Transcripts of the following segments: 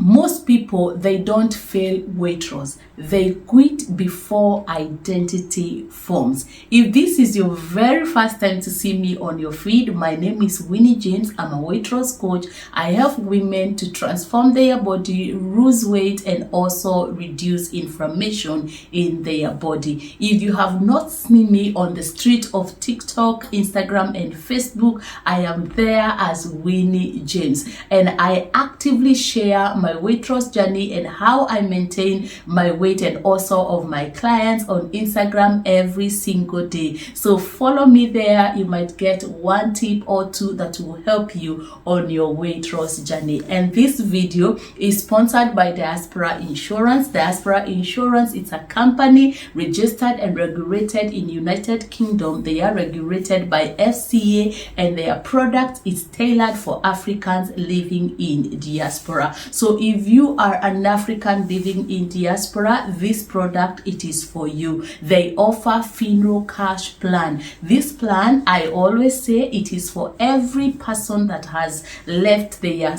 Most people, they don't fail weight loss. They quit before identity forms. If this is your very first time to see me on your feed, my name is Winnie James. I'm a weight loss coach. I help women to transform their body, lose weight, and also reduce inflammation in their body. If you have not seen me on the street of TikTok, Instagram, and Facebook, I am there as Winnie James, and I actively share my weight loss journey and how I maintain my weight, and also of my clients on Instagram every single day. So follow me there. You might get one tip or two that will help you on your weight loss journey. And this video is sponsored by Diaspora Insurance. Diaspora Insurance, it's a company registered and regulated in United Kingdom. They are regulated by FCA, and their product is tailored for Africans living in diaspora. So if you are an African living in diaspora, this product, it is for you. They offer funeral cash plan. This plan, I always say, it is for every person that has left their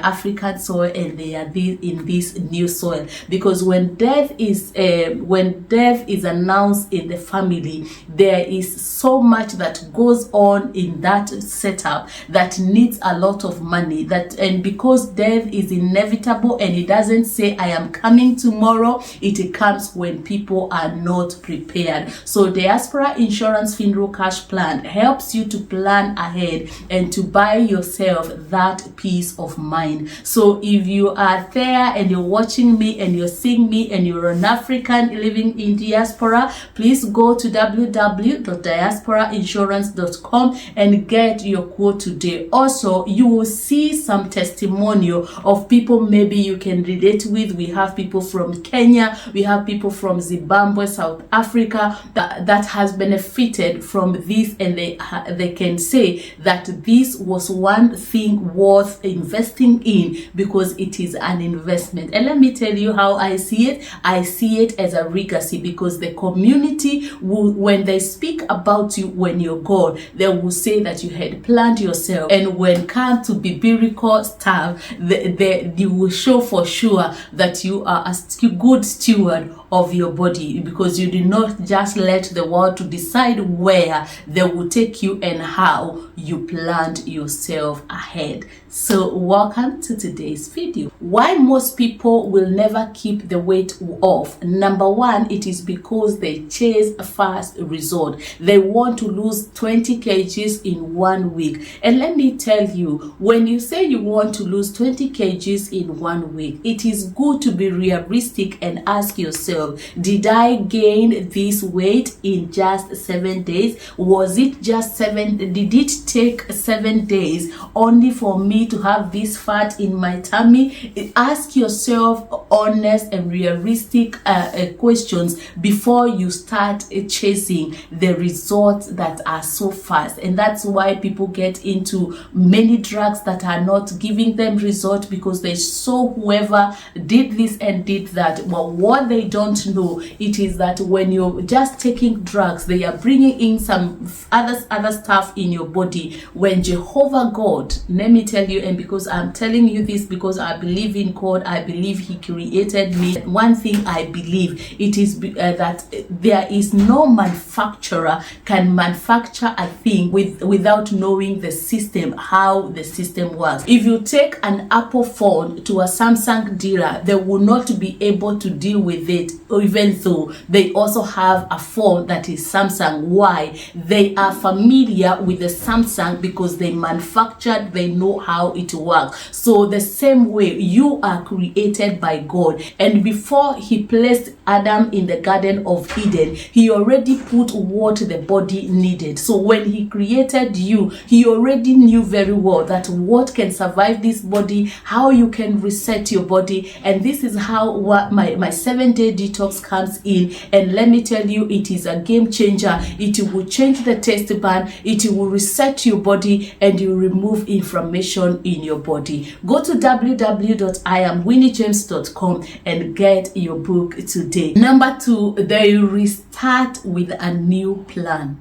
African soil and they are in this new soil. Because when death is announced in the family, there is so much that goes on in that setup that needs a lot of money. And because death is inevitable and it doesn't say I am coming tomorrow, it comes when people are not prepared. So Diaspora Insurance Funeral Cash Plan helps you to plan ahead and to buy yourself that peace of mind. So if you are there and you're watching me and you're seeing me and you're an African living in diaspora, please go to www.diasporainsurance.com and get your quote today. Also, you will see some testimonial of people maybe you can relate with. We have people from Kenya, we have people from Zimbabwe, South Africa that has benefited from this, and they can say that this was one thing worth investing in because it is an investment. And let me tell you how I see it. I see it as a legacy, because the community will, when they speak about you when you're gone, they will say that you had planned yourself, and when come to biblical stuff, you will show for sure that you are a good steward of your body, because you did not just let the world to decide where they will take you and how you planned yourself ahead. So welcome to today's video. Why most people will never keep the weight off. Number one, it is because they chase a fast result. They want to lose 20 kgs in 1 week. And let me tell you, when you say you want to lose 20 kgs in 1 week, it is good to be realistic and ask yourself, did I gain this weight in just 7 days? Was it just 7? Did it take 7 days only for me to have this fat in my tummy? Ask yourself honest and realistic questions before you start chasing the results that are so fast. And that's why people get into many drugs that are not giving them results, because they saw whoever did this and did that. But what they don't know, it is that when you're just taking drugs, they are bringing in some other stuff in your body. When Jehovah God, let me tell you, and because I'm telling you this because I believe in God, I believe He created me. One thing I believe, it is that there is no manufacturer can manufacture a thing without knowing the system, how the system works. If you take an Apple phone to a Samsung dealer, they will not be able to deal with it, even though they also have a phone that is Samsung. Why? They are familiar with the Samsung because they manufactured, they know how it works. So the same way, you are created by God, and before He placed Adam in the Garden of Eden, He already put what the body needed. So when He created you, He already knew very well that what can survive this body, how you can reset your body. And this is how my 7-day detox comes in. And let me tell you, it is a game changer. It will change the taste bud, it will reset your body, and you remove inflammation in your body. Go to www.iamwinniejames.com and get your book today. Number 2, they restart with a new plan.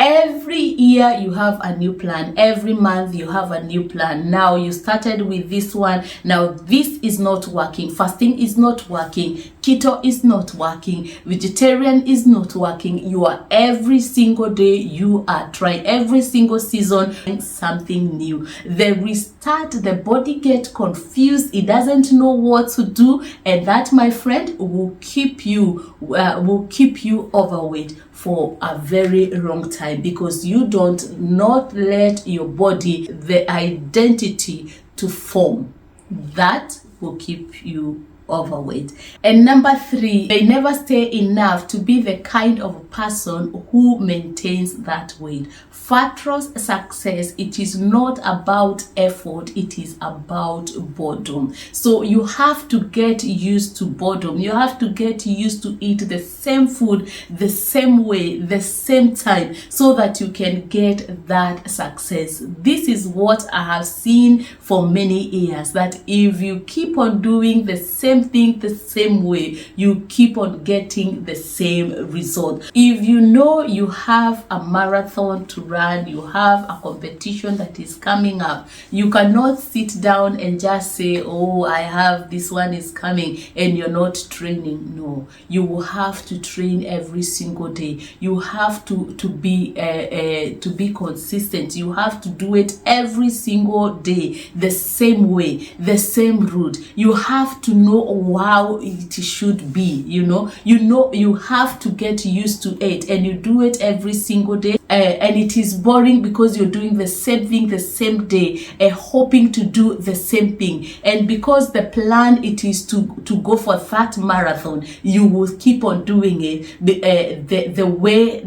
Every year you have a new plan. Every month you have a new plan. Now you started with this one. Now this is not working. Fasting is not working. Keto is not working. Vegetarian is not working. You are every single day you are trying. Every single season something new. The restart, the body gets confused. It doesn't know what to do, and that, my friend, will keep you overweight for a very long time, because you don't not let your body the identity to form. That will keep you overweight. And number 3, they never stay enough to be the kind of person who maintains that weight. Fat loss success, it is not about effort, it is about boredom. So you have to get used to boredom. You have to get used to eat the same food, the same way, the same time, so that you can get that success. This is what I have seen for many years, that if you keep on doing the same thing the same way, you keep on getting the same result. If you know you have a marathon to run, you have a competition that is coming up, you cannot sit down and just say, oh, I have this one is coming, and you're not training. No, you will have to train every single day. You have to be consistent. You have to do it every single day, the same way, the same route. You have to know how it should be. You have to get used to it, and you do it every single day, and it is boring because you're doing the same thing the same day, hoping to do the same thing. And because the plan it is to go for that marathon, you will keep on doing it the way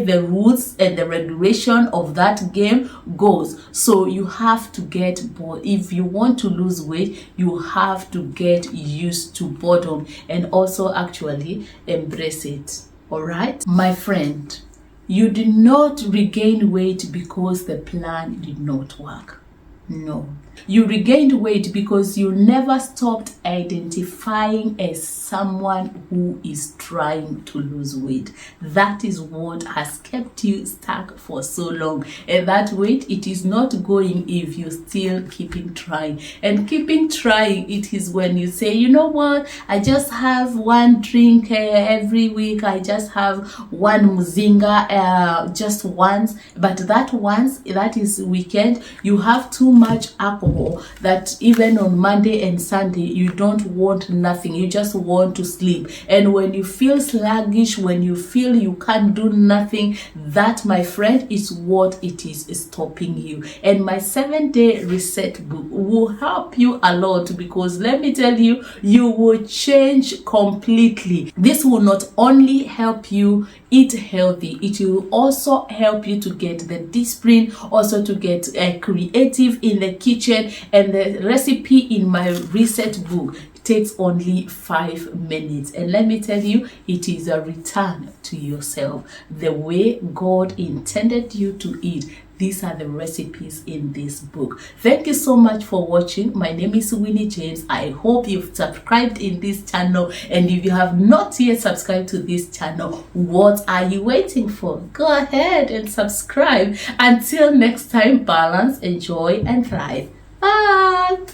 the rules and the regulation of that game goes. So you have to get bored. If you want to lose weight, you have to get used to boredom and also actually embrace it. All right, my friend, you did not regain weight because the plan did not work. No. You regained weight because you never stopped identifying as someone who is trying to lose weight. That is what has kept you stuck for so long. And that weight, it is not going if you still keeping trying. And keeping trying, it is when you say, you know what, I just have one drink every week. I just have one muzinga just once. But that once, that is weekend, you have too much alcohol that even on Monday and Sunday you don't want nothing, you just want to sleep. And when you feel sluggish, when you feel you can't do nothing, that, my friend, is what it is stopping you. And my 7-day reset book will help you a lot, because let me tell you, you will change completely. This will not only help you eat healthy, it will also help you to get the discipline, also to get creative in the kitchen. And the recipe in my reset book takes only 5 minutes, and let me tell you, it is a return to yourself, the way God intended you to eat. These are the recipes in this book. Thank you so much for watching. My name is Winnie James. I hope you've subscribed in this channel, and if you have not yet subscribed to this channel, what are you waiting for? Go ahead and subscribe. Until next time, balance, enjoy, and thrive. Bye.